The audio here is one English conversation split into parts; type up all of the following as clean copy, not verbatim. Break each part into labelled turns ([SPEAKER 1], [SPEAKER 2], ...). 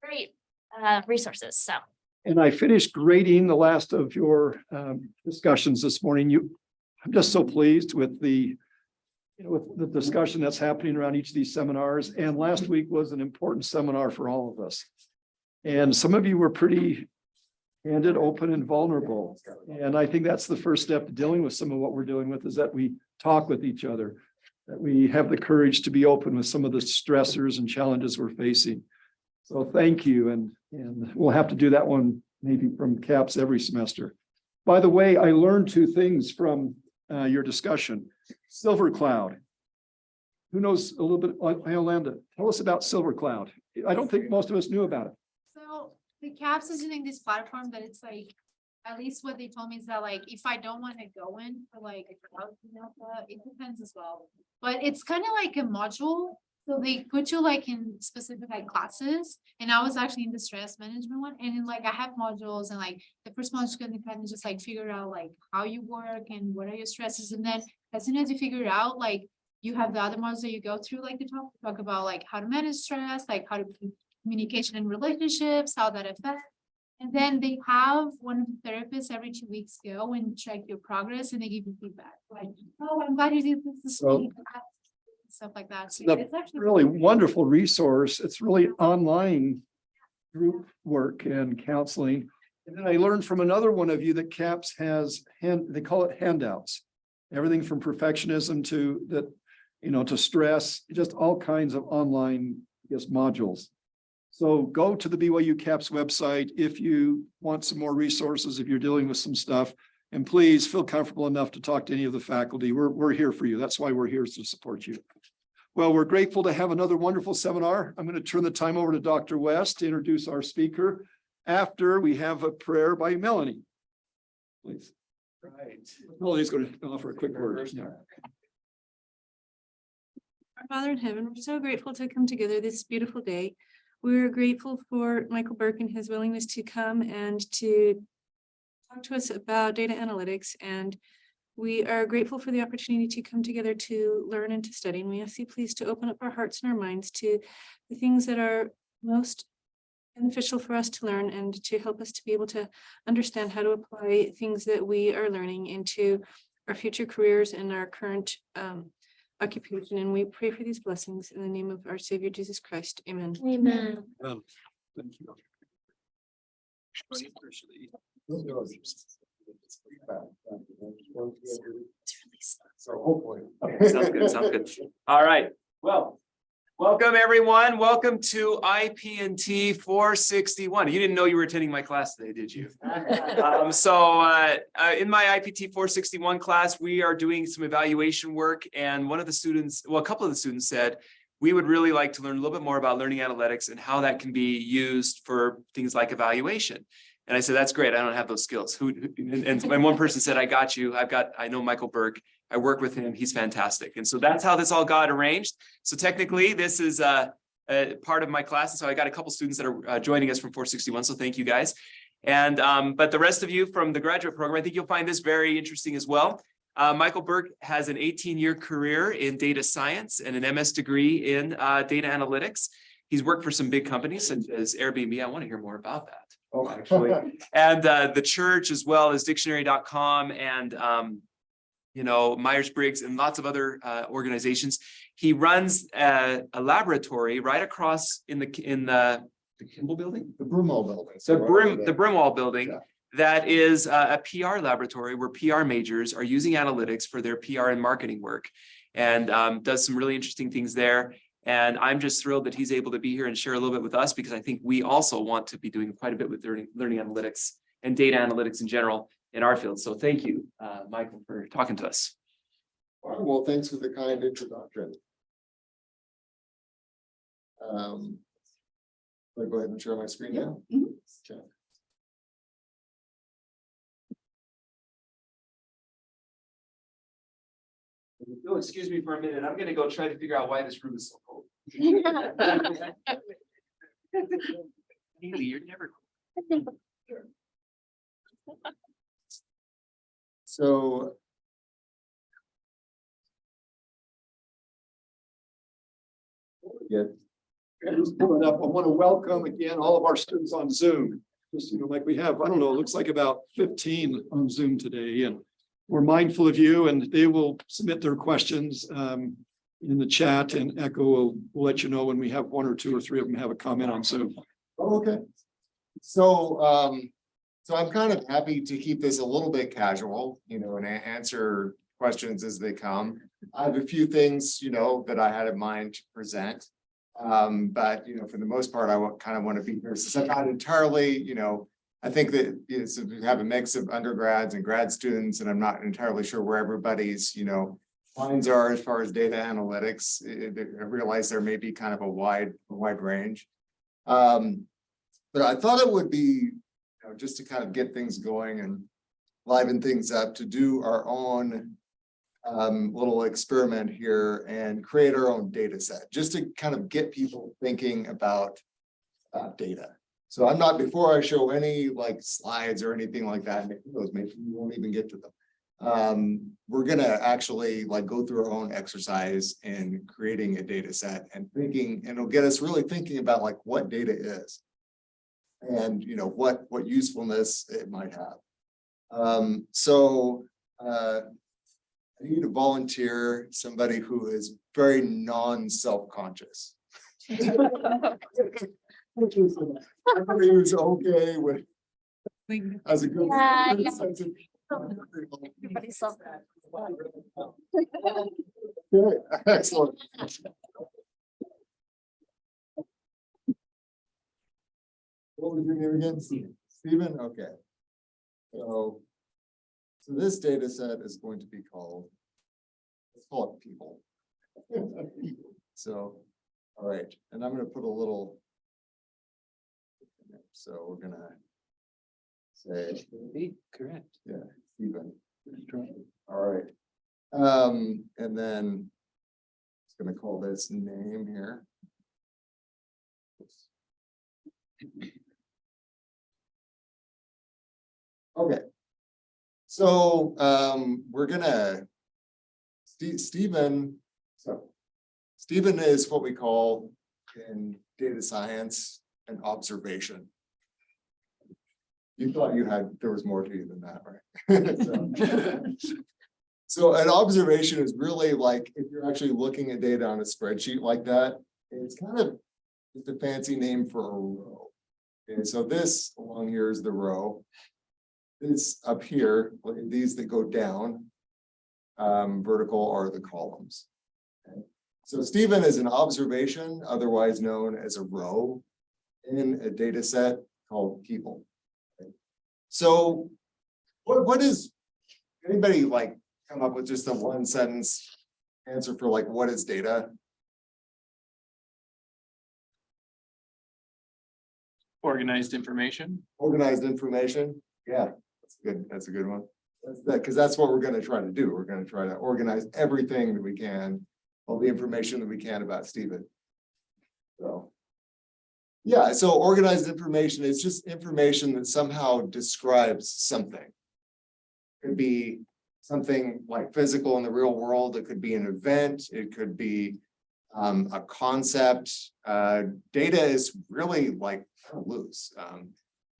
[SPEAKER 1] great resources. So.
[SPEAKER 2] And I finished grading the last of your discussions this morning. I'm just so pleased with with the discussion that's happening around each of these seminars. And last week was an important seminar for all of us. And some of you were pretty candid, open, and vulnerable. And I think that's the first step to dealing with some of what we're dealing with, is that we talk with each other, that we have the courage to be open with some of the stressors and challenges we're facing. So thank you. And we'll have to do that one maybe from CAPS every semester. By the way, I learned two things from your discussion. Silver Cloud. Who knows a little bit? Yolanda, tell us about Silver Cloud. I don't think most of us knew about it.
[SPEAKER 3] So the CAPS is using this platform that it's like, at least what they told me is that like, if I don't want to go in for like, it depends as well. But it's kind of like a module. So they put you like in specific like classes, and I was actually in the stress management one, and then like I have modules, and like the first module is going to kind of just like figure out like how you work and what are your stresses, and then as soon as you figure it out, like you have the other modules that you go through, like to talk about like how to manage stress, like how to communication and relationships, how that affects. And then they have one of the therapists every 2 weeks go and check your progress, and they give you feedback like, oh, I'm glad you did this week. Stuff like that. So it's actually
[SPEAKER 2] really wonderful resource. It's really online group work and counseling. And then I learned from another one of you that CAPS has they call it handouts. Everything from perfectionism to that, to stress, just all kinds of online, modules. So go to the BYU CAPS website if you want some more resources, if you're dealing with some stuff. And please feel comfortable enough to talk to any of the faculty. We're here for you. That's why we're here, to support you. Well, we're grateful to have another wonderful seminar. I'm going to turn the time over to Dr. West to introduce our speaker. After we have a prayer by Melanie. Please.
[SPEAKER 4] Right.
[SPEAKER 2] Melanie's going to offer a quick word.
[SPEAKER 5] Our Father in heaven, we're so grateful to come together this beautiful day. We're grateful for Michael Burke and his willingness to come and to talk to us about data analytics, and we are grateful for the opportunity to come together to learn and to study. And we ask you please to open up our hearts and our minds to the things that are most beneficial for us to learn, and to help us to be able to understand how to apply things that we are learning into our future careers and our current occupation. And we pray for these blessings in the name of our Savior Jesus Christ. Amen.
[SPEAKER 1] Amen.
[SPEAKER 2] Thank you.
[SPEAKER 4] So hopefully. Sounds good. Sounds good. All right. Well, welcome everyone. Welcome to IP&T 461. You didn't know you were attending my class today, did you? In my IP&T 461 class, we are doing some evaluation work, and one of the students, well, a couple of the students said, we would really like to learn a little bit more about learning analytics and how that can be used for things like evaluation. And I said, that's great. I don't have those skills. And one person said, I got you. I know Michael Burke. I work with him. He's fantastic. And so that's how this all got arranged. So technically, this is a part of my class. And so I got a couple students that are joining us from 461. So thank you guys. And but the rest of you from the graduate program, I think you'll find this very interesting as well. Michael Burke has an 18-year career in data science and an MS degree in data analytics. He's worked for some big companies such as Airbnb. I want to hear more about that. Oh, actually, and the church, as well as dictionary.com and Myers-Briggs and lots of other organizations. He runs a laboratory right across in the Kimball building,
[SPEAKER 6] the Broomall building,
[SPEAKER 4] the Brimwall building. Yeah. That is a PR laboratory where PR majors are using analytics for their PR and marketing work, and does some really interesting things there. And I'm just thrilled that he's able to be here and share a little bit with us, because I think we also want to be doing quite a bit with learning analytics and data analytics in general in our field. So thank you, Michael, for talking to us.
[SPEAKER 6] Well, thanks for the kind introduction. I'll go ahead and share my screen now. Mm-hmm. Okay.
[SPEAKER 4] Oh, excuse me for a minute. I'm going to go try to figure out why this room is so cold. Haley, you're never cold.
[SPEAKER 6] So
[SPEAKER 2] Just pull it up. I want to welcome again all of our students on Zoom. Just, like we have, I don't know, it looks like about 15 on Zoom today, and we're mindful of you, and they will submit their questions in the chat, and Echo will let you know when we have 1 or 2 or 3 of them have a comment on Zoom.
[SPEAKER 6] Oh, okay. So, so I'm kind of happy to keep this a little bit casual, and answer questions as they come. I have a few things, that I had in mind to present. But, for the most part, I kind of want to be here. Since I'm not entirely, I think that we have a mix of undergrads and grad students, and I'm not entirely sure where everybody's, lines are as far as data analytics. I realize there may be kind of a wide range. But I thought it would be, just to kind of get things going and liven things up, to do our own little experiment here and create our own data set, just to kind of get people thinking about data. So I'm not, before I show any like slides or anything like that, maybe we won't even get to them. We're gonna actually like go through our own exercise in creating a data set and thinking, and it'll get us really thinking about like what data is and what usefulness it might have. So I need to volunteer somebody who is very non-self-conscious. Somebody who's okay with, as a good.
[SPEAKER 1] Yeah,
[SPEAKER 6] good
[SPEAKER 1] yeah.
[SPEAKER 6] sense of-
[SPEAKER 1] Everybody saw that.
[SPEAKER 6] Okay, excellent. What was your name again? Stephen, okay. So this data set is going to be called, let's call it people. So, all right, and I'm gonna put a little. So we're gonna say,
[SPEAKER 4] Correct.
[SPEAKER 6] yeah, Stephen. All right. And then it's gonna call this name here. Okay. So we're gonna Stephen. So Stephen is what we call in data science an observation. You thought there was more to you than that, right? So an observation is really like if you're actually looking at data on a spreadsheet like that, it's kind of just a fancy name for a row. And so this along here is the row. This up here, these that go down, vertical are the columns. Okay. So Stephen is an observation, otherwise known as a row in a data set called people. Okay. So what is, anybody like come up with just a 1-sentence answer for like, what is data?
[SPEAKER 7] Organized information.
[SPEAKER 6] Organized information. Yeah, that's good. That's a good one. Because that's what we're going to try to do. We're going to try to organize everything that we can, all the information that we can about Stephen. So, yeah, so organized information is just information that somehow describes something. It could be something like physical in the real world. It could be an event. It could be a concept. Data is really like kind of loose.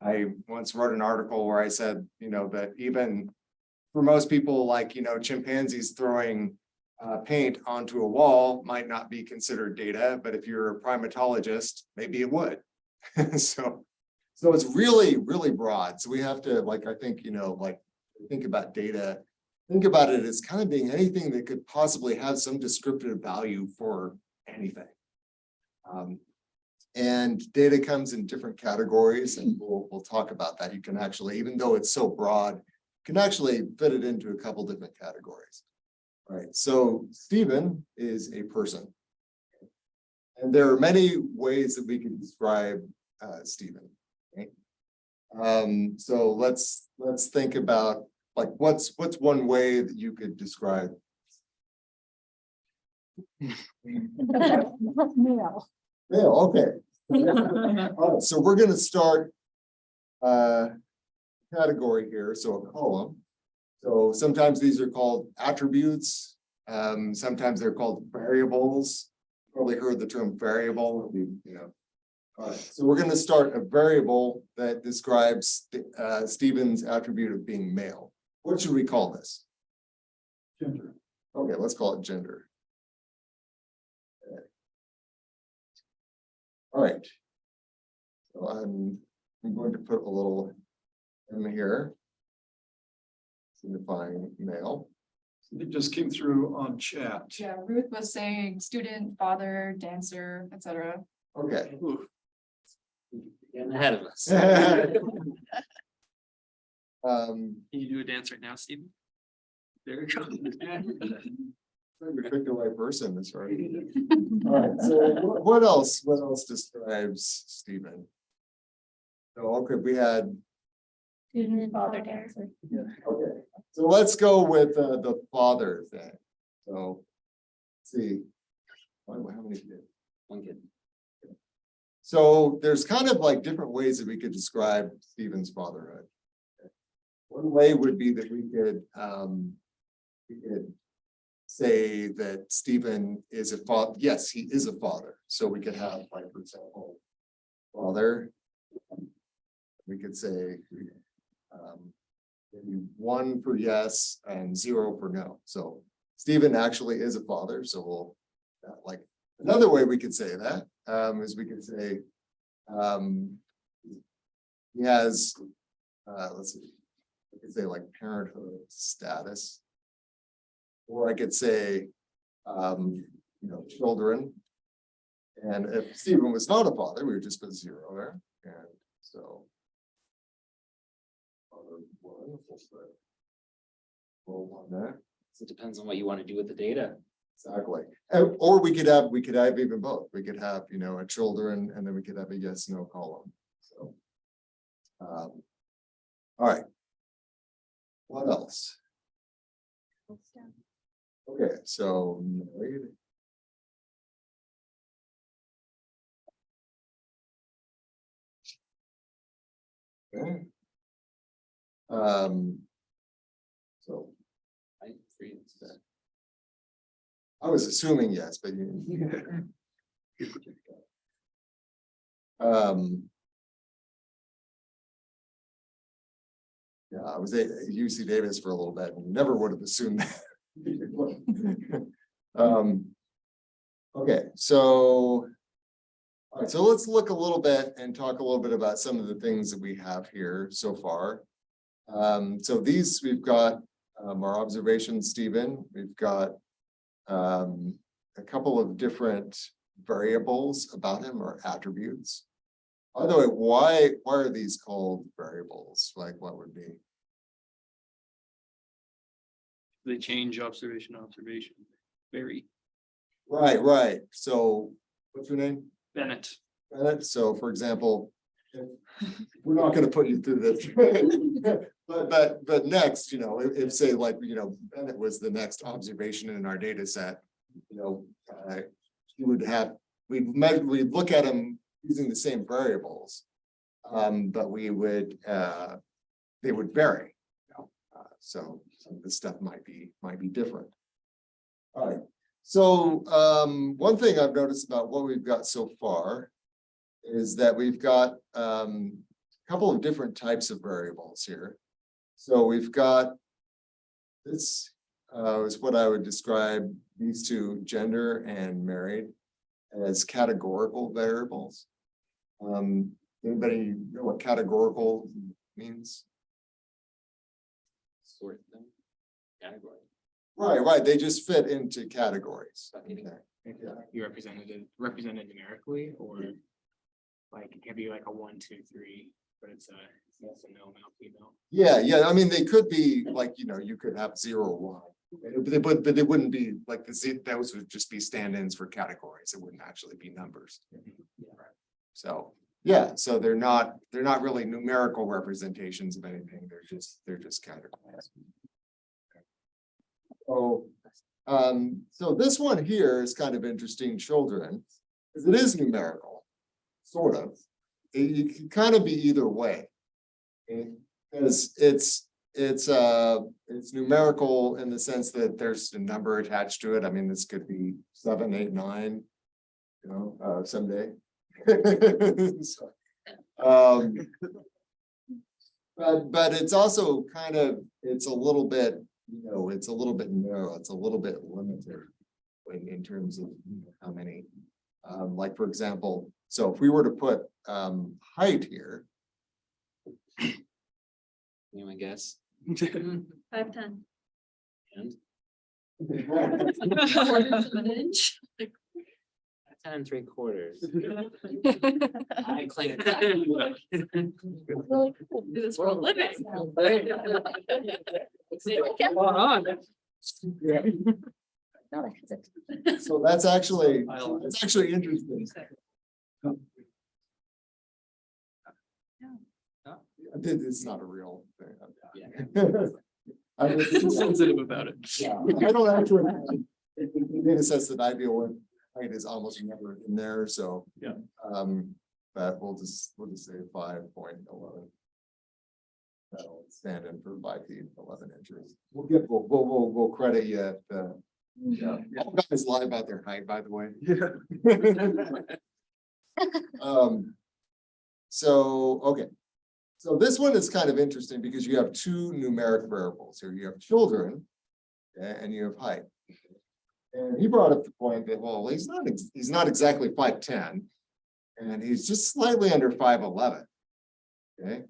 [SPEAKER 6] I once wrote an article where I said, that even for most people, like, chimpanzees throwing paint onto a wall might not be considered data, but if you're a primatologist, maybe it would. So it's really, really broad. So we have to, like, I think, like, think about data, think about it as kind of being anything that could possibly have some descriptive value for anything. And data comes in different categories, and we'll talk about that. You can actually, even though it's so broad, you can actually fit it into a couple different categories. All right, so Stephen is a person. And there are many ways that we can describe Stephen. Okay? So let's think about like what's one way that you could describe.
[SPEAKER 1] No.
[SPEAKER 6] Yeah, okay. All right, so we're going to start category here, so a column. So sometimes these are called attributes. Sometimes they're called variables. probably heard the term variable, All right, so we're gonna start a variable that describes Stephen's attribute of being male. What should we call this?
[SPEAKER 2] Gender.
[SPEAKER 6] Okay, let's call it gender. All right. So I'm going to put a little in here. Signifying male.
[SPEAKER 2] It just came through on chat.
[SPEAKER 1] Yeah, Ruth was saying student, father, dancer, etc.
[SPEAKER 6] Okay.
[SPEAKER 8] Getting ahead of us.
[SPEAKER 6] Um,
[SPEAKER 7] Can you do a dance right now, Stephen? There we go.
[SPEAKER 6] we picked the right person, that's right. All right, so what else describes Stephen? So, okay, we had,
[SPEAKER 1] Student, father, dancer.
[SPEAKER 6] okay, so let's go with the father thing. So, let's see. How many kids?
[SPEAKER 8] One kid.
[SPEAKER 6] So there's kind of like different ways that we could describe Stephen's fatherhood. One way would be that we could say that Stephen is a father. Yes, he is a father. So we could have, like, for example, father. We could say maybe 1 for yes and 0 for no. So Stephen actually is a father. So we'll like another way we could say that is we could say he has let's see, I could say like parenthood status, or I could say children. And if Stephen was not a father, we would just put 0 there. And so one there.
[SPEAKER 8] So it depends on what you want to do with the data.
[SPEAKER 6] Exactly. Or we could have even both. We could have, a children, and then we could have a yes, no column. So. All right. What else? Okay, so married. Okay. So
[SPEAKER 8] I agree with that.
[SPEAKER 6] I was assuming yes, but you. Yeah, I was at UC Davis for a little bit and never would have assumed that. Okay, so. All right, so let's look a little bit and talk a little bit about some of the things that we have here so far. So these we've got our observations, Stephen. We've got a couple of different variables about him or attributes. By the way, why are these called variables? Like what would be?
[SPEAKER 7] They change observation, vary.
[SPEAKER 6] Right. So what's your name?
[SPEAKER 7] Bennett.
[SPEAKER 6] Bennett. So for example, we're not going to put you through this. but next, if say like, Bennett was the next observation in our data set, he would have, we'd look at him using the same variables, but they would vary. So some of this stuff might be different. All right. So one thing I've noticed about what we've got so far is that we've got a couple of different types of variables here. So we've got this is what I would describe these two, gender and married, as categorical variables. Anybody know what categorical means?
[SPEAKER 8] Sort them. Category.
[SPEAKER 6] Right. They just fit into categories. Okay.
[SPEAKER 9] You represented numerically, or like it can be like a 1, 2, 3, but it's a yes and no, male, female.
[SPEAKER 6] Yeah. I mean, they could be like, you could have 0, 1. But they wouldn't be like those would just be stand-ins for categories. It wouldn't actually be numbers. So yeah, so they're not really numerical representations of anything. They're just categories. So this one here is kind of interesting, children, because it is numerical, sort of. It can kind of be either way. Because it's numerical in the sense that there's a number attached to it. I mean, this could be 7, 8, 9. you know, someday. So, but it's also kind of, it's a little bit, you know, it's a little bit narrow, it's a little bit limited in terms of how many. Like, for example, so if we were to put height here,
[SPEAKER 8] Anyone guess?
[SPEAKER 5] 5'10".
[SPEAKER 8] And
[SPEAKER 5] Quarters of an inch.
[SPEAKER 8] 10 3/4. I claim it.
[SPEAKER 5] Do this for a living.
[SPEAKER 6] so that's actually interesting. It's not a real thing.
[SPEAKER 7] Sensitive about it.
[SPEAKER 6] Yeah, I don't actually. The data sets that I deal with, height is almost never in there, so.
[SPEAKER 7] Yeah.
[SPEAKER 6] But we'll just say 5.11. That'll stand in for 5 feet 11 inches. We'll credit you at yeah. All guys lie about their height, by the way. So, okay. So this one is kind of interesting because you have two numeric variables here. You have children and you have height. And he brought up the point that, well, he's not exactly 5'10", and he's just slightly under 5'11". Okay,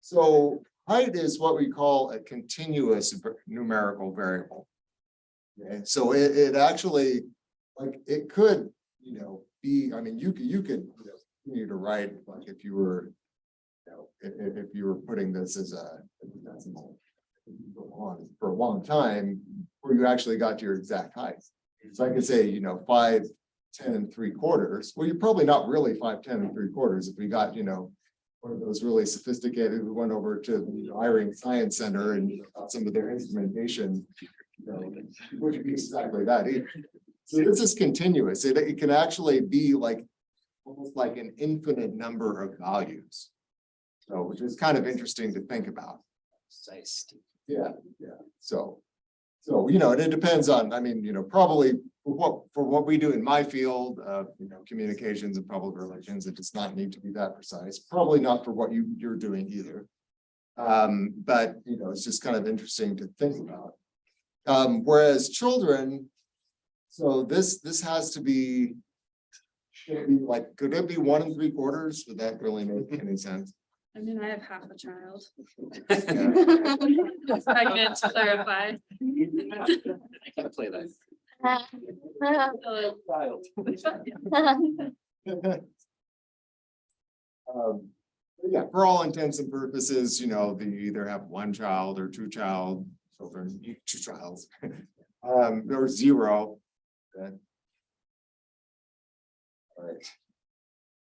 [SPEAKER 6] so height is what we call a continuous numerical variable. Okay, so it actually, like, it could, you know, be, I mean, you could continue to write, like, if you were, you know, if you were putting this as a decimal for a long time, where you actually got your exact height. So I could say, you know, 5'10 3/4. Well, you're probably not really 5'10 3/4 if we got, you know, one of those really sophisticated, we went over to the Eyring Science Center and got some of their instrumentation, you know, it wouldn't be exactly that either. So this is continuous. It can actually be like almost like an infinite number of values. So, which is kind of interesting to think about.
[SPEAKER 8] Precise.
[SPEAKER 6] Yeah, yeah. So, you know, and it depends on, I mean, you know, probably for what we do in my field of, you know, communications and public relations, it does not need to be that precise. Probably not for what you're doing either. But, you know, it's just kind of interesting to think about. Whereas children, so this has to be, should be like, could it be 1 3/4? Would that really make any sense?
[SPEAKER 5] I mean, I have half a child.
[SPEAKER 6] Yeah.
[SPEAKER 5] Pregnant, to clarify.
[SPEAKER 8] I can't play that.
[SPEAKER 6] Yeah, for all intents and purposes, you know, they either have 1 child or 2 children, 2 childs, or 0. Okay. All right.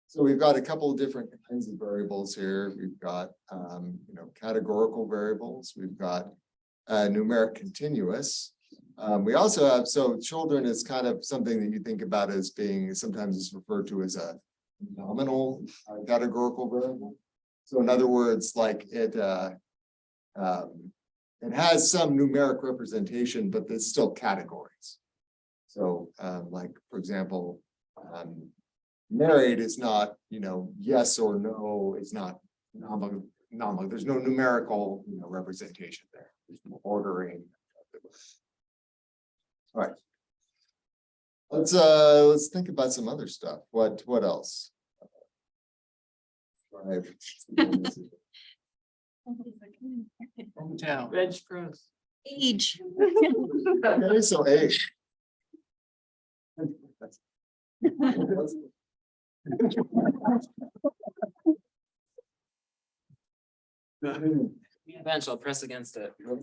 [SPEAKER 6] So we've got a couple of different kinds of variables here. We've got, you know, categorical variables. We've got numeric continuous. We also have, so children is kind of something that you think about as being, sometimes it's referred to as a nominal categorical variable. So in other words, like it has some numeric representation, but there's still categories. So like, for example, married is not, you know, yes or no, it's not nominal. There's no numerical, you know, representation there. There's no ordering. All right. Let's think about some other stuff. What else?
[SPEAKER 7] Hometown. Bench press.
[SPEAKER 5] Age.
[SPEAKER 6] Okay, so age.
[SPEAKER 8] Bench, I'll press against it. You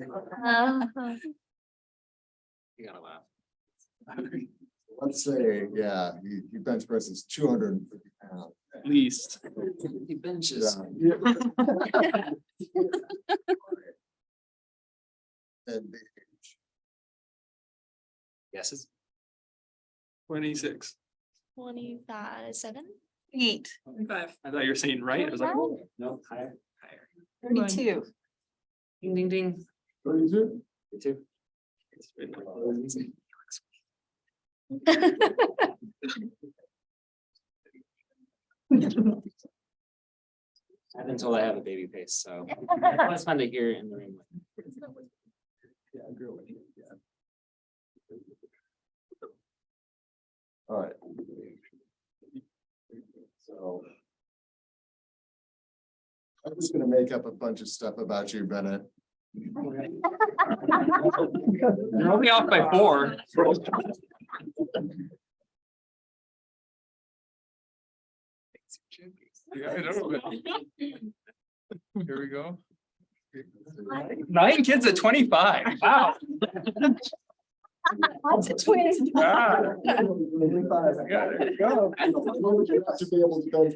[SPEAKER 8] gotta laugh.
[SPEAKER 6] Let's say, yeah, he bench presses 250 pounds.
[SPEAKER 7] At least.
[SPEAKER 8] He benches.
[SPEAKER 6] Yeah. And the age.
[SPEAKER 8] Guesses?
[SPEAKER 7] 26.
[SPEAKER 10] 27.
[SPEAKER 5] 8.
[SPEAKER 7] 25. I thought you were saying right. I was like, oh,
[SPEAKER 8] No, higher.
[SPEAKER 5] 32.
[SPEAKER 8] Ding, ding, ding.
[SPEAKER 6] 32?
[SPEAKER 8] 32. I've been told I have a baby face, so it's fun to hear in the room.
[SPEAKER 2] Yeah, I agree with you, yeah. All right. So.
[SPEAKER 6] I'm just gonna make up a bunch of stuff about you, Bennett.
[SPEAKER 7] You're only off by 4.
[SPEAKER 11] Yeah, I know. Here we go.
[SPEAKER 7] 9 kids at 25. Wow.
[SPEAKER 1] Lots of twins.
[SPEAKER 11] Ah, yeah, there you go.
[SPEAKER 6] To be able to go.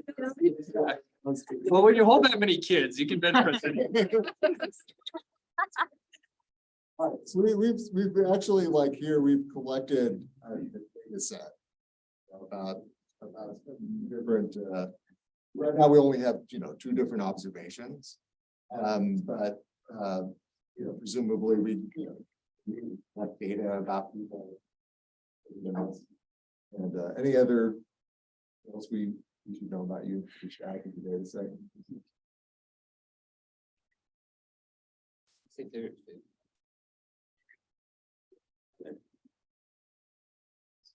[SPEAKER 7] Well, when you hold that many kids, you can bench press it.
[SPEAKER 6] All right, so we've actually like here, we've collected a data set about different, right now we only have, 2 different observations. But, presumably we have data about people. And any other else we should know about you, we should add to the data set.
[SPEAKER 8] Say they're-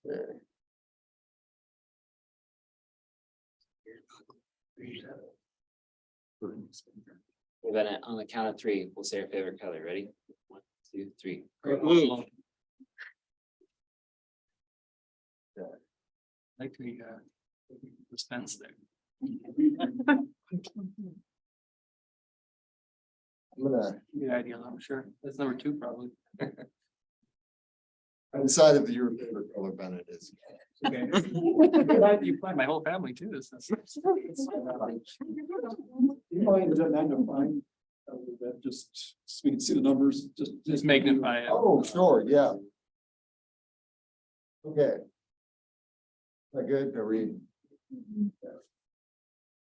[SPEAKER 6] There.
[SPEAKER 8] We're gonna, on the count of 3, we'll say our favorite color. Ready? 1, 2, 3.
[SPEAKER 7] Blue. Like the dispense there.
[SPEAKER 6] I'm gonna,
[SPEAKER 7] Good idea, I'm sure. That's number 2 probably.
[SPEAKER 6] I decided that your favorite color, Bennett, is.
[SPEAKER 7] Okay. You find my whole family too. This is.
[SPEAKER 2] You mind that magnifying? That just, so we can see the numbers,
[SPEAKER 7] Just magnify it.
[SPEAKER 6] Oh, sure, yeah. Okay. That good, are we?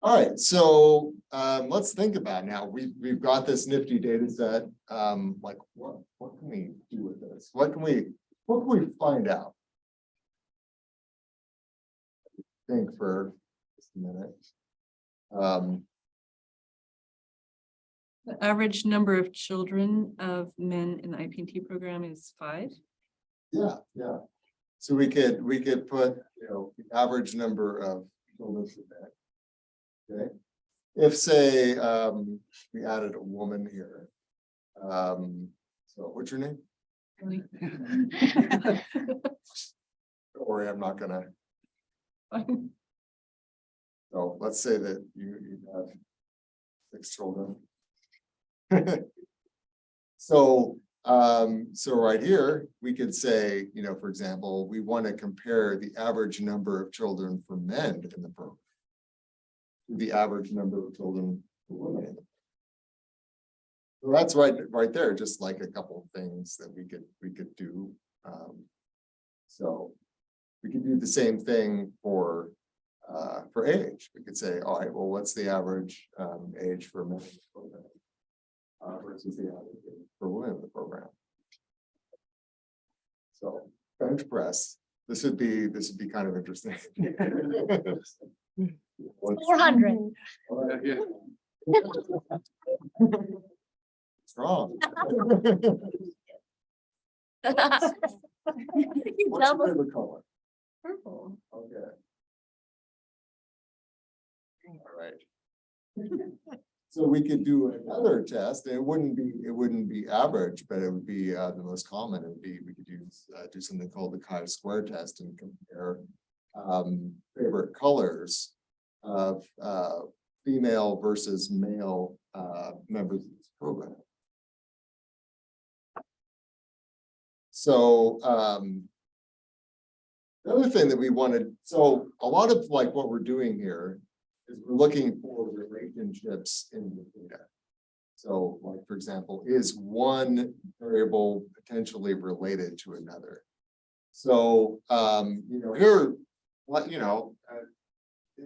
[SPEAKER 6] All right, so let's think about it now. We've got this nifty data set. Like what can we do with this? What can we find out? Think for just a minute.
[SPEAKER 5] The average number of children of men in the IP&T program is 5.
[SPEAKER 6] Yeah. So we could put, the average number of children per day. Okay. If say, we added a woman here. So what's your name? Don't worry, I'm not gonna. So let's say that you have 6 children. So right here, we could say, for example, we want to compare the average number of children for men in the program to the average number of children for women in the program. So that's right there, just like a couple of things that we could do. So we could do the same thing for age. We could say, all right, well, what's the average age for men in the program versus the average age for women in the program? So bench press, this would be kind of interesting.
[SPEAKER 10] 400.
[SPEAKER 11] Yeah.
[SPEAKER 6] Strong. What's your favorite color?
[SPEAKER 5] Purple.
[SPEAKER 6] Okay. All right. So we could do another test. It wouldn't be average, but it would be the most common. It would be, we could do something called the chi-square test and compare favorite colors of female versus male members of this program. So the other thing that we wanted, so a lot of like what we're doing here is we're looking for relationships in the data. So like, for example, is one variable potentially related to another? So, here, what,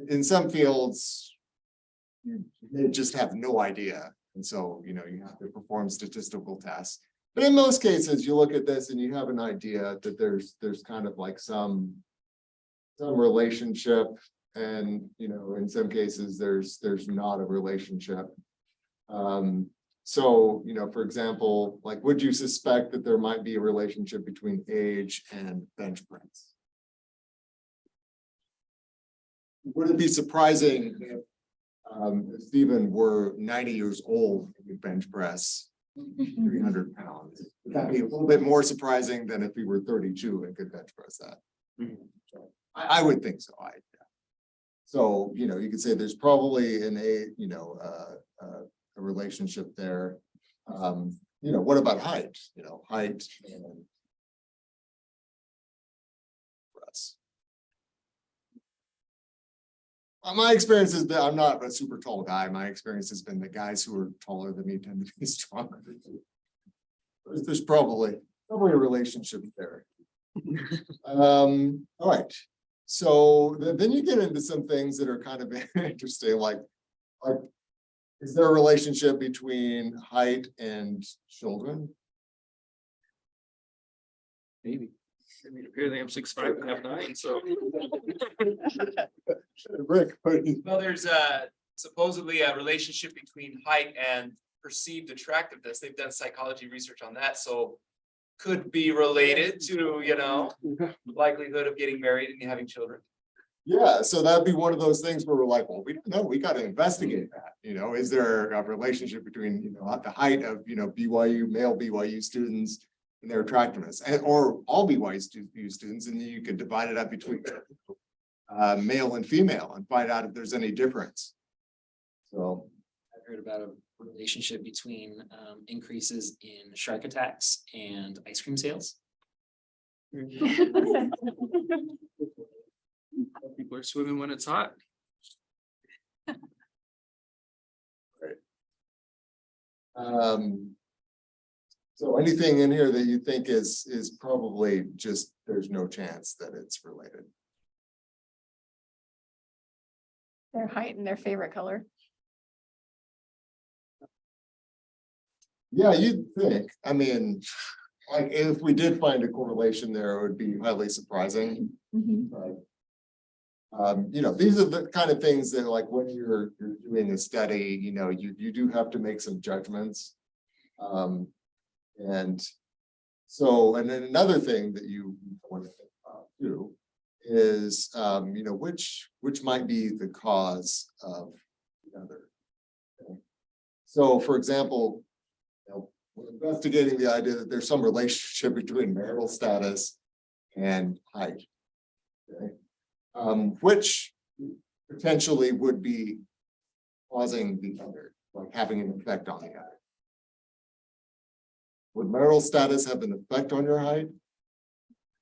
[SPEAKER 6] in some fields, you just have no idea. And so, you have to perform statistical tests. But in most cases, you look at this and you have an idea that there's kind of like some relationship and, you know, in some cases, there's not a relationship. So, you know, for example, like, would you suspect that there might be a relationship between age and bench press? Would it be surprising if Stephen were 90 years old and could bench press 300 pounds? Would that be a little bit more surprising than if he were 32 and could bench press that? I would think so. So, you know, you could say there's probably a relationship there. You know, what about height? You know, height and press. My experience has been, I'm not a super tall guy. My experience has been the guys who are taller than me tend to be stronger. There's probably a relationship there. All right. So then you get into some things that are kind of interesting, like is there a relationship between height and children?
[SPEAKER 7] Maybe. I mean, apparently I'm 6'5" and have 9, so.
[SPEAKER 6] Rick,
[SPEAKER 4] Well, there's supposedly a relationship between height and perceived attractiveness. They've done psychology research on that, so could be related to, you know, likelihood of getting married and having children.
[SPEAKER 6] yeah, so that'd be one of those things where we're like, well, we don't know, we got to investigate that. You know, is there a relationship between, you know, the height of, you know, male BYU students and their attractiveness, or all BYU students, and then you could divide it up between male and female and find out if there's any difference. So
[SPEAKER 8] I've heard about a relationship between increases in shark attacks and ice cream sales.
[SPEAKER 7] People are swimming when it's hot.
[SPEAKER 6] So anything in here that you think is probably just, there's no chance that it's related?
[SPEAKER 1] Their height and their favorite color.
[SPEAKER 6] Yeah, you'd think. I mean, like, if we did find a correlation there, it would be highly surprising. But, you know, these are the kind of things that, like, when you're doing a study, you know, you do have to make some judgments. And so, and then another thing that you want to think about too is, you know, which might be the cause of the other. Okay. So, for example, you know, we're investigating the idea that there's some relationship between marital status and height. Okay. Which potentially would be causing the other, like having an effect on the other. Would marital status have an effect on your height?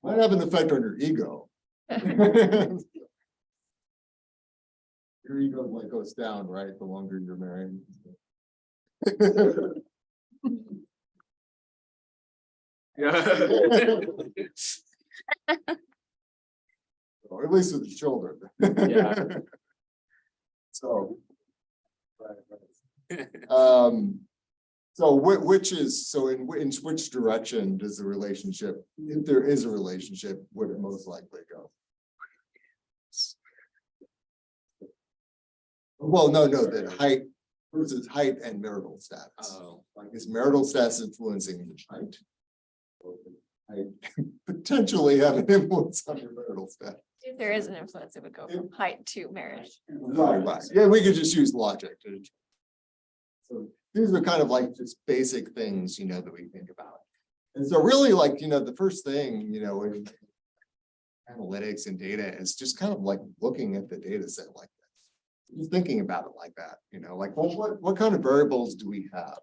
[SPEAKER 6] Might have an effect on your ego. Your ego like goes down, right? The longer you're married. Or at least with the children.
[SPEAKER 8] Yeah.
[SPEAKER 6] So. So which is, so in which direction does the relationship, if there is a relationship, would it most likely go? Well, no, that height versus height and marital status.
[SPEAKER 8] Oh.
[SPEAKER 6] Like, is marital status influencing your height? Or could height potentially have an influence on your marital status?
[SPEAKER 1] If there is an influence, it would go from height to marriage.
[SPEAKER 6] Right. Yeah, we could just use logic to. So these are kind of like just basic things, you know, that we think about. And so really, like, you know, the first thing, you know, in analytics and data is just kind of like looking at the data set like this. Just thinking about it like that, you know, like, well, what kind of variables do we have?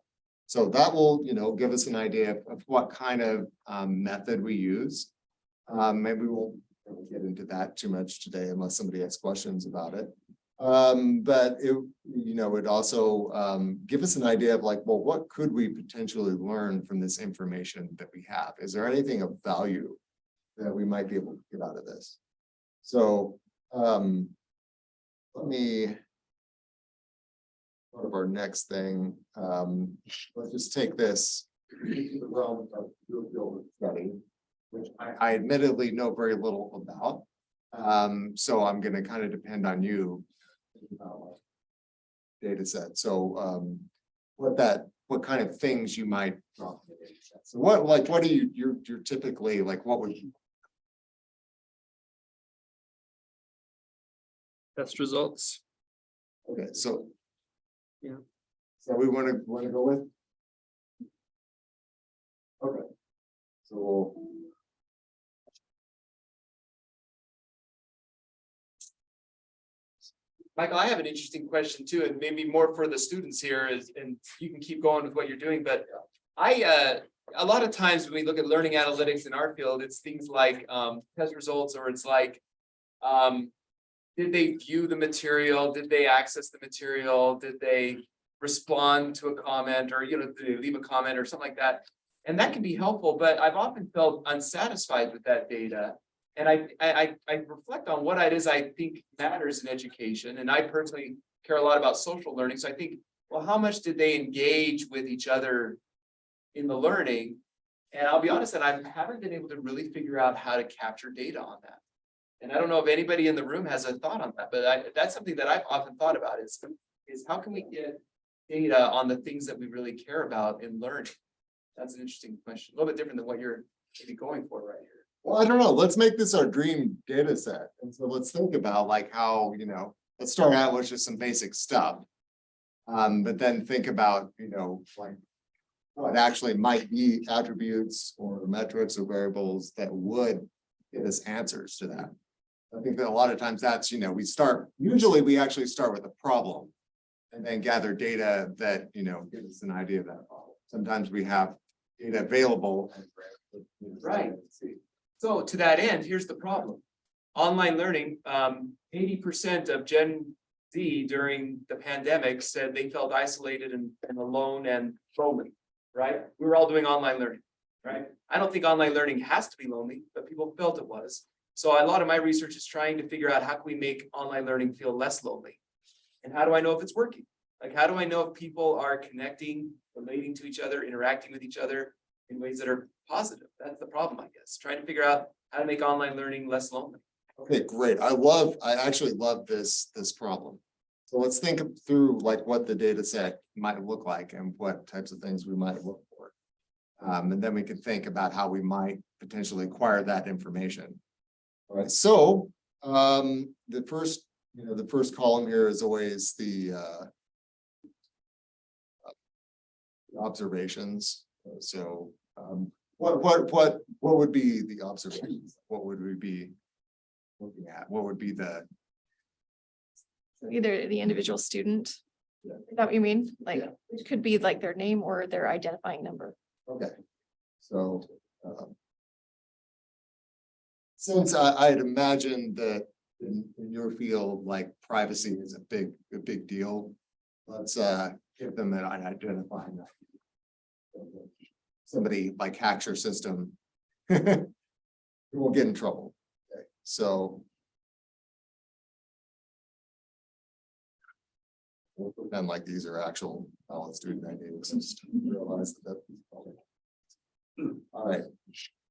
[SPEAKER 6] So that will, you know, give us an idea of what kind of method we use. Maybe we won't get into that too much today unless somebody has questions about it. But it, you know, it also give us an idea of like, well, what could we potentially learn from this information that we have? Is there anything of value that we might be able to get out of this? So let me, part of our next thing, let's just take this into the realm of field study, which I admittedly know very little about. So I'm gonna kind of depend on you. Data set, so, what kind of things you might. So what are you're typically, like, what would you?
[SPEAKER 7] Test results.
[SPEAKER 6] Okay, so.
[SPEAKER 7] Yeah.
[SPEAKER 6] So we wanna go with? Okay. So.
[SPEAKER 4] Michael, I have an interesting question too, and maybe more for the students here is, and you can keep going with what you're doing, but a lot of times when we look at learning analytics in our field, it's things like, test results, or it's like, did they view the material? Did they access the material? Did they respond to a comment, or, did they leave a comment or something like that? And that can be helpful, but I've often felt unsatisfied with that data. And I reflect on what it is I think matters in education. And I personally care a lot about social learning. So I think, well, how much did they engage with each other in the learning? And I'll be honest that I haven't been able to really figure out how to capture data on that. And I don't know if anybody in the room has a thought on that, but that's something that I've often thought about is how can we get data on the things that we really care about in learning? That's an interesting question, a little bit different than what you're maybe going for right here.
[SPEAKER 6] Well, I don't know, let's make this our dream data set, and so let's think about like how, let's start out with just some basic stuff. But then think about, like what actually might be attributes or metrics or variables that would give us answers to that. I think that a lot of times that's, usually we actually start with a problem and then gather data that, give us an idea of that problem. Sometimes we have data available.
[SPEAKER 4] Right. So to that end, here's the problem. Online learning, 80% of Gen Z during the pandemic said they felt isolated and alone and lonely, right? We were all doing online learning, right? I don't think online learning has to be lonely, but people felt it was. So a lot of my research is trying to figure out how can we make online learning feel less lonely? And how do I know if it's working? Like, how do I know if people are connecting, relating to each other, interacting with each other in ways that are positive? That's the problem, I guess. Trying to figure out how to make online learning less lonely.
[SPEAKER 6] Okay, great. I actually love this problem. So let's think through like what the data set might look like and what types of things we might look for. And then we can think about how we might potentially acquire that information. All right, so the first column here is always the observations. So what would be the observations? What would we be looking at? What would be the
[SPEAKER 1] Either the individual student.
[SPEAKER 6] Yeah.
[SPEAKER 1] Is that what you mean? Like,
[SPEAKER 6] Yeah.
[SPEAKER 1] it could be like their name or their identifying number.
[SPEAKER 6] okay? So since I'd imagine that in your field, like privacy is a big deal. Let's give them an identifying. Somebody like hacks your system. You will get in trouble. Okay, so. We'll pretend like these are actual valid student IDs. Just realize that. All right.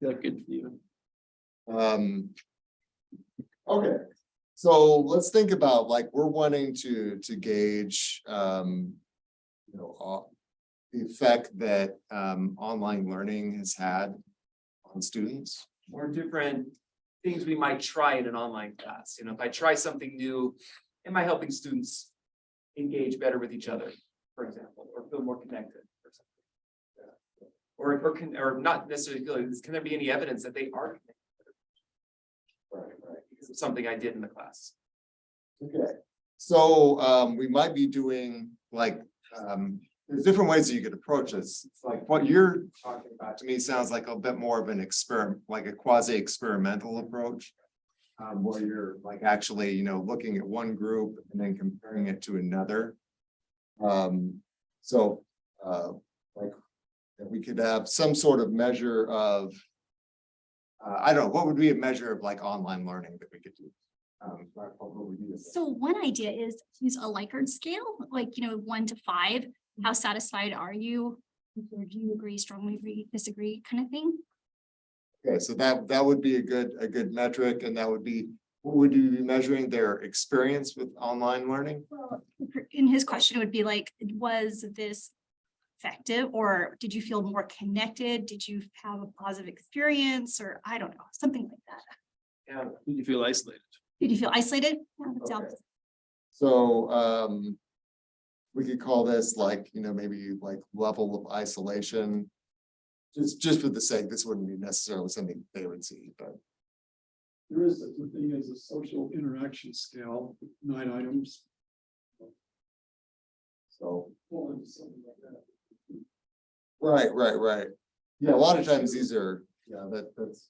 [SPEAKER 7] Yeah, good for you.
[SPEAKER 6] Okay, so let's think about like we're wanting to gauge the effect that online learning has had on students.
[SPEAKER 4] Or different things we might try in an online class. If I try something new, am I helping students engage better with each other, for example, or feel more connected or something? Or not necessarily feel, can there be any evidence that they are connected? Right, because of something I did in the class.
[SPEAKER 6] Okay, so we might be doing like there's different ways that you could approach this. It's like what you're talking about to me sounds like a bit more of an experiment, like a quasi-experimental approach. Where you're like actually, looking at one group and then comparing it to another. So like we could have some sort of measure of, I don't know, what would be a measure of like online learning that we could do?
[SPEAKER 10] So one idea is to use a Likert scale, like, 1 to 5. How satisfied are you? Or do you agree, strongly agree, disagree kind of thing?
[SPEAKER 6] Okay, so that would be a good metric, and that would be would you be measuring their experience with online learning?
[SPEAKER 10] In his question, it would be like, was this effective, or did you feel more connected? Did you have a positive experience, or I don't know, something like that?
[SPEAKER 4] Yeah.
[SPEAKER 7] Did you feel isolated?
[SPEAKER 10] Did you feel isolated? Yeah, that sounds-
[SPEAKER 6] Okay. So, we could call this like, maybe like level of isolation. Just for the sake, this wouldn't be necessarily something they would see, but.
[SPEAKER 2] There is such a thing as a social interaction scale, 9 items.
[SPEAKER 6] So,
[SPEAKER 2] Fall into something like that.
[SPEAKER 6] right. Yeah, a lot of times these are, that's.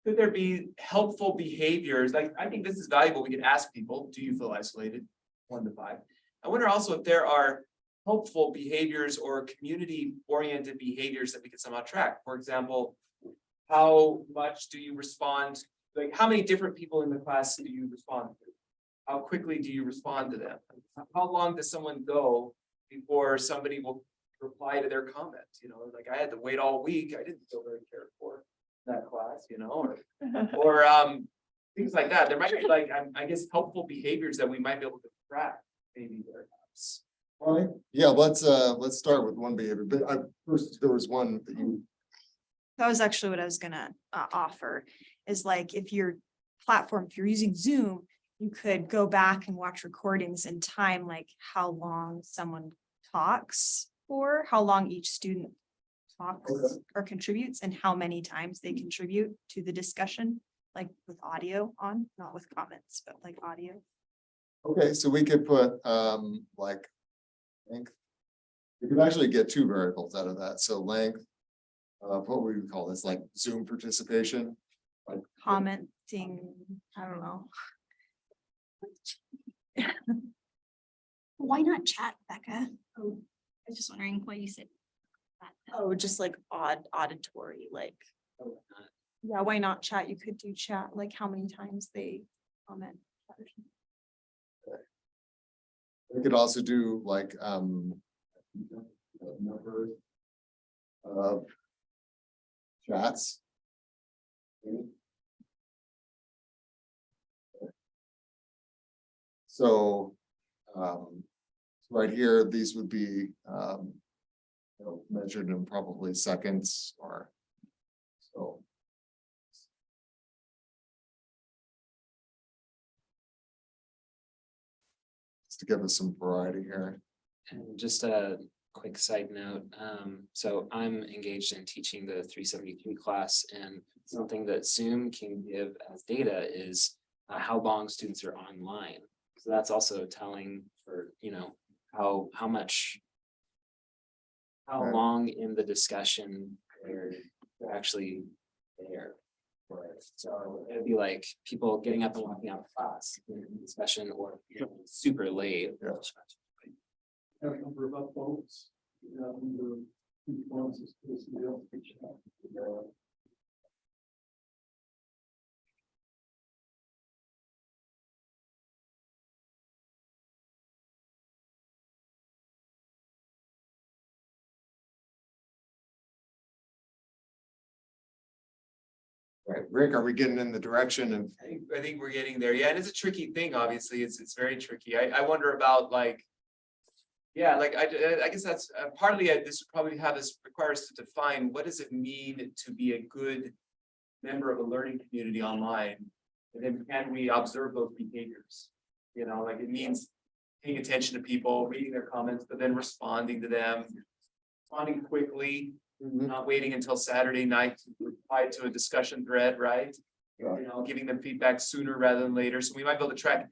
[SPEAKER 4] Could there be helpful behaviors? Like, I think this is valuable. We could ask people, do you feel isolated? 1 to 5. I wonder also if there are helpful behaviors or community-oriented behaviors that we could somehow track. For example, how much do you respond? Like, how many different people in the class do you respond to? How quickly do you respond to them? How long does someone go before somebody will reply to their comment? Like I had to wait all week. I didn't feel very cared for in that class, or things like that. There might be like, I guess, helpful behaviors that we might be able to track maybe perhaps.
[SPEAKER 6] All right, yeah, let's start with one behavior, but first, there was one that you.
[SPEAKER 12] That was actually what I was gonna offer, is like if your platform, if you're using Zoom, you could go back and watch recordings and time like how long someone talks for, how long each student talks or contributes, and how many times they contribute to the discussion, like with audio on, not with comments, but like audio.
[SPEAKER 6] Okay, so we could put like length. We could actually get 2 variables out of that. So length. What would we call this? Like Zoom participation? Like
[SPEAKER 12] Commenting, I don't know.
[SPEAKER 10] Why not chat, Becca? Oh, I was just wondering why you said that.
[SPEAKER 12] Oh, just like auditory, like. Yeah, why not chat? You could do chat, like how many times they comment.
[SPEAKER 6] we could also do like number of chats. So right here, these would be measured in probably seconds or so. Just to give us some variety here.
[SPEAKER 8] And just a quick side note, so I'm engaged in teaching the 373 class, and something that Zoom can give as data is how long students are online. So that's also telling for, how long in the discussion they're actually there. So it'd be like people getting up and walking out of class in the discussion, or super late.
[SPEAKER 6] Yeah.
[SPEAKER 2] Have a number of upvotes. Number of responses to this deal.
[SPEAKER 6] Right, Rick, are we getting in the direction of?
[SPEAKER 4] I think we're getting there. Yeah, and it's a tricky thing, obviously. It's very tricky. I wonder about like, yeah, like I guess that's partly this would probably have us require us to define what does it mean to be a good member of a learning community online, and then can we observe those behaviors? Like it means paying attention to people, reading their comments, but then responding to them, responding quickly. Not waiting until Saturday night to reply to a discussion thread, right? Giving them feedback sooner rather than later. So we might be able to track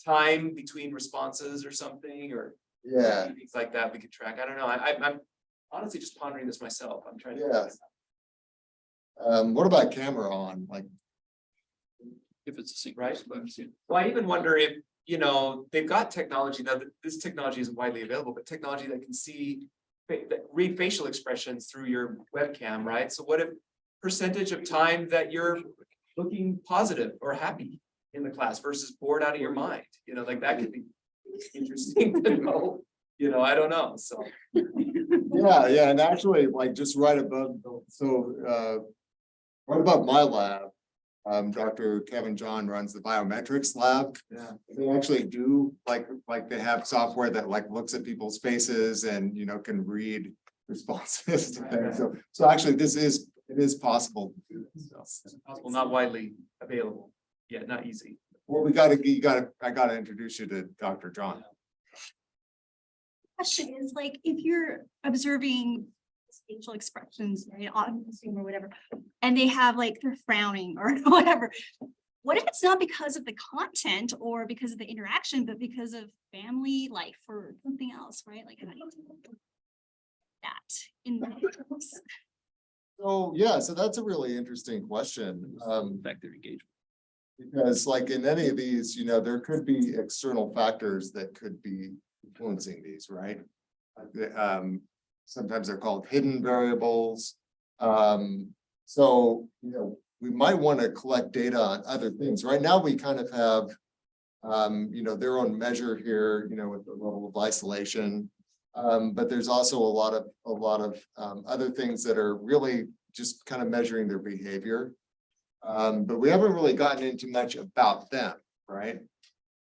[SPEAKER 4] time between responses or something, or things like that we could track. I don't know. I'm honestly just pondering this myself. I'm trying to.
[SPEAKER 6] What about camera on? Like,
[SPEAKER 7] If it's a secret.
[SPEAKER 4] Right. Well, I even wonder if, they've got technology now. This technology isn't widely available, but technology that can read facial expressions through your webcam, right? So what if percentage of time that you're looking positive or happy in the class versus bored out of your mind? Like that could be interesting to know. I don't know. So
[SPEAKER 6] yeah, and actually, like just right above, right above my lab, Dr. Kevin John runs the biometrics lab. Yeah. They actually do like they have software that like looks at people's faces and, you know, can read responses to things. So actually it is possible to do this. So.
[SPEAKER 4] Possible, not widely available. Yeah, not easy.
[SPEAKER 6] Well, I gotta introduce you to Dr. John.
[SPEAKER 10] Question is like, if you're observing facial expressions, right, on Zoom or whatever, and they have like, they're frowning or whatever. What if it's not because of the content or because of the interaction, but because of family life or something else, right? Like, how do you do that in the
[SPEAKER 6] So, yeah, so that's a really interesting question.
[SPEAKER 4] Effective engagement.
[SPEAKER 6] Because like in any of these, you know, there could be external factors that could be influencing these, right? Sometimes they're called hidden variables. So, you know, we might want to collect data on other things. Right now, we kind of have, you know, their own measure here, you know, with the level of isolation. But there's also a lot of other things that are really just kind of measuring their behavior. But we haven't really gotten into much about them, right?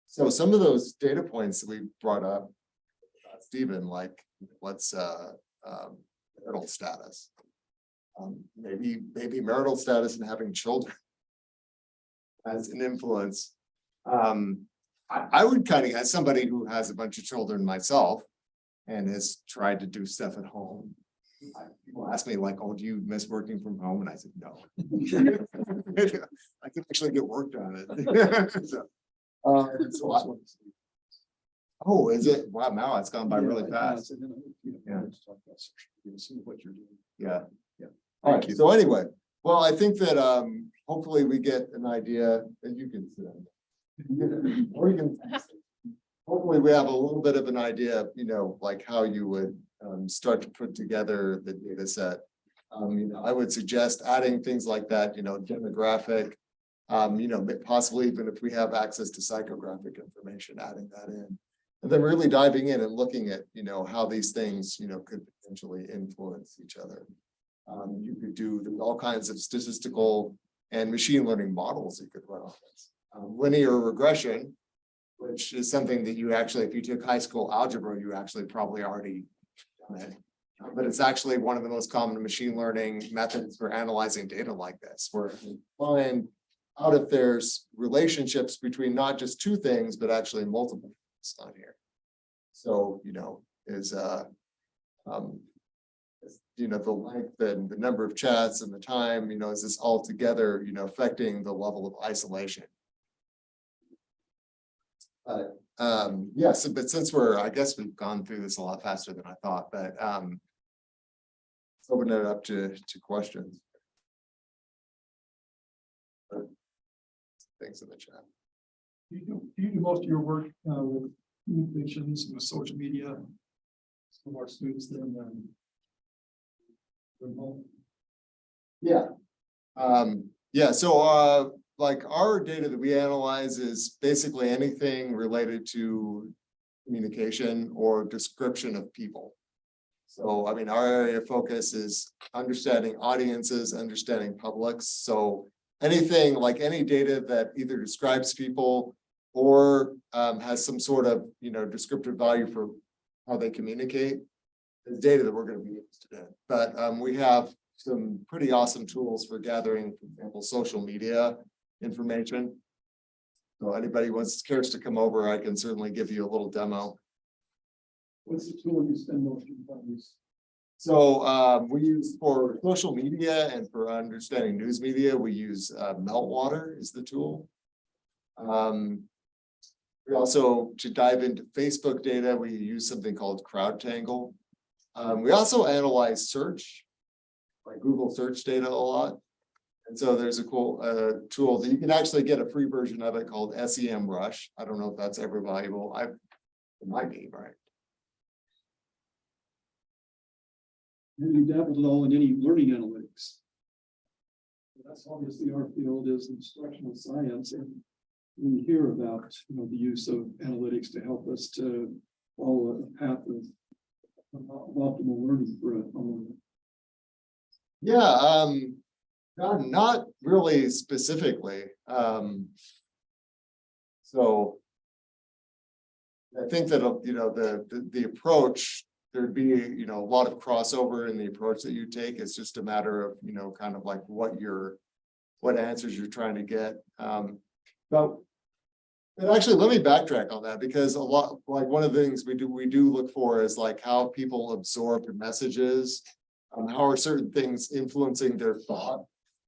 [SPEAKER 6] So some of those data points that we brought up, Stephen, like what's marital status, maybe marital status and having children as an influence. I would kind of, as somebody who has a bunch of children myself and has tried to do stuff at home, people ask me like, oh, do you miss working from home? And I said, no. I can actually get work done. Oh, is it? Wow, now it's gone by really fast. Yeah. Yeah. All right, so anyway, well, I think that hopefully we get an idea, and you can sit down. Or you can, hopefully we have a little bit of an idea, you know, like how you would start to put together the data set. You know, I would suggest adding things like that, you know, demographic, you know, possibly even if we have access to psychographic information, adding that in. And then really diving in and looking at, you know, how these things, you know, could potentially influence each other. You could do all kinds of statistical and machine learning models you could run on this. Linear regression, which is something that you actually, if you took high school algebra, you actually probably already done it. But it's actually one of the most common machine learning methods for analyzing data like this, where you find out if there's relationships between not just two things, but actually multiple things on here. So, you know, you know, the length and the number of chats and the time, you know, is this all together, you know, affecting the level of isolation? Yes, but since I guess we've gone through this a lot faster than I thought, but let's open it up to questions. Things in the chat.
[SPEAKER 2] Do you do most of your work with communications and with social media? Some of our students then remote.
[SPEAKER 6] Yeah. Yeah, so like our data that we analyze is basically anything related to communication or description of people. So, I mean, our area of focus is understanding audiences, understanding publics. So anything like any data that either describes people or has some sort of, you know, descriptive value for how they communicate is data that we're going to be interested in. But we have some pretty awesome tools for gathering, for example, social media information. So anybody cares to come over, I can certainly give you a little demo.
[SPEAKER 2] What's the tool you spend most of your time using?
[SPEAKER 6] So we use for social media and for understanding news media, we use Meltwater is the tool. We also, to dive into Facebook data, we use something called CrowdTangle. We also analyze search, like Google search data a lot. And so there's a cool tool that you can actually get a free version of it called SEMrush. I don't know if that's ever valuable. It might be, right?
[SPEAKER 2] Have you dabbled at all in any learning analytics? That's obviously our field is instructional science, and we hear about, you know, the use of analytics to help us to follow a path of optimal learning for a learner.
[SPEAKER 6] Yeah, Not really specifically. So I think that, the approach, there'd be, a lot of crossover in the approach that you take. It's just a matter of, kind of like what answers you're trying to get. But actually, let me backtrack on that, because one of the things we do look for is like how people absorb the messages. How are certain things influencing their thought,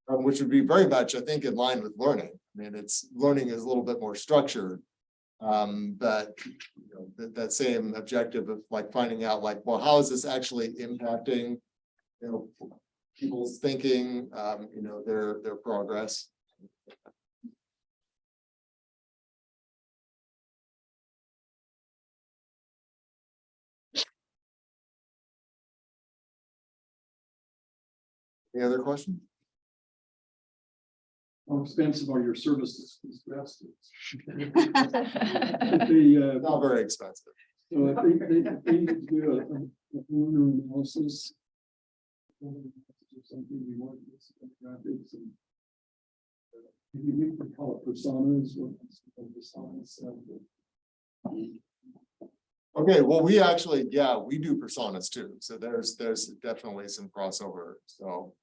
[SPEAKER 6] which would be very much, I think, in line with learning. I mean, learning is a little bit more structured. But that same objective of like finding out like, well, how is this actually impacting, people's thinking, their progress. Any other questions?
[SPEAKER 2] How expensive are your services?
[SPEAKER 6] Not very expensive.
[SPEAKER 2] So I think they need to do a analysis. Something we want graphics and maybe we can call it personas or personas.
[SPEAKER 6] Okay, well, we actually, we do personas too. So there's definitely some crossover. So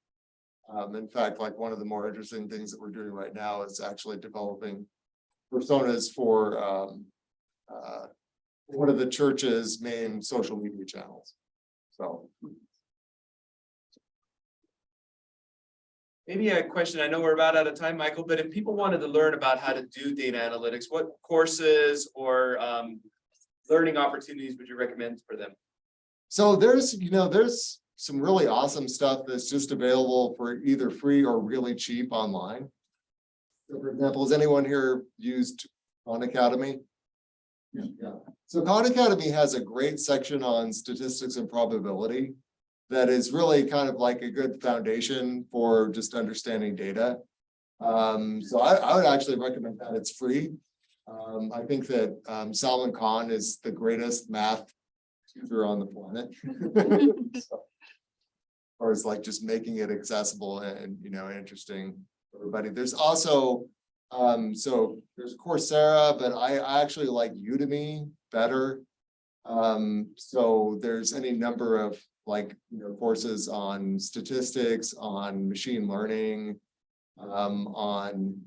[SPEAKER 6] in fact, like one of the more interesting things that we're doing right now is actually developing personas for one of the church's main social media channels. So
[SPEAKER 4] Maybe a question, I know we're about out of time, Michael, but if people wanted to learn about how to do data analytics, what courses or learning opportunities would you recommend for them?
[SPEAKER 6] So there's some really awesome stuff that's just available for either free or really cheap online. So for example, has anyone here used Khan Academy? Yeah. So Khan Academy has a great section on statistics and probability that is really kind of like a good foundation for just understanding data. So I would actually recommend that. It's free. I think that Salman Khan is the greatest math teacher on the planet. So, or it's like just making it accessible and interesting for everybody. There's also so there's Coursera, but I actually like Udemy better. So there's any number of courses on statistics, on machine learning, on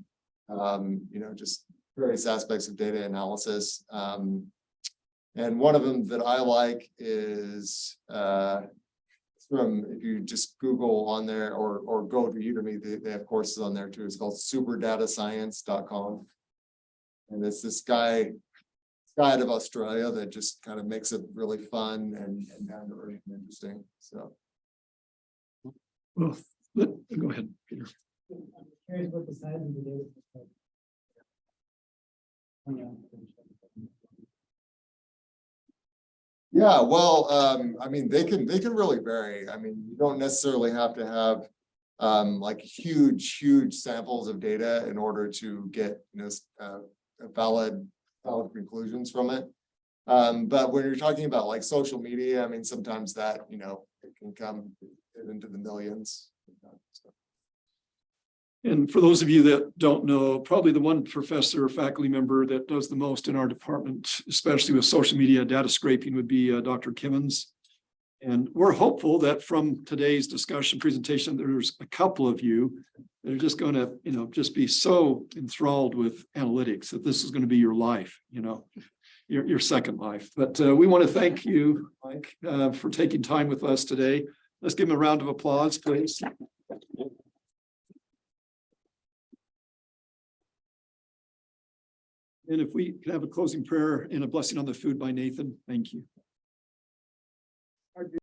[SPEAKER 6] just various aspects of data analysis. And one of them that I like is if you just Google on there or go to Udemy, they have courses on there too. It's called superdatascience.com. And it's this guy out of Australia that just kind of makes it really fun and down to earth and interesting. So
[SPEAKER 2] Well, go ahead, Peter.
[SPEAKER 9] Curious what the size of the data is.
[SPEAKER 6] yeah, well, I mean, they can really vary. I mean, you don't necessarily have to have like huge samples of data in order to get valid conclusions from it. But when you're talking about like social media, I mean, sometimes that it can come into the millions.
[SPEAKER 2] And for those of you that don't know, probably the one professor or faculty member that does the most in our department, especially with social media data scraping, would be Dr. Kimmons. And we're hopeful that from today's discussion presentation, there's a couple of you that are just going to, just be so enthralled with analytics that this is going to be your life, your second life. But we want to thank you, Mike, for taking time with us today. Let's give him a round of applause, please. And if we can have a closing prayer and a blessing on the food by Nathan, thank you.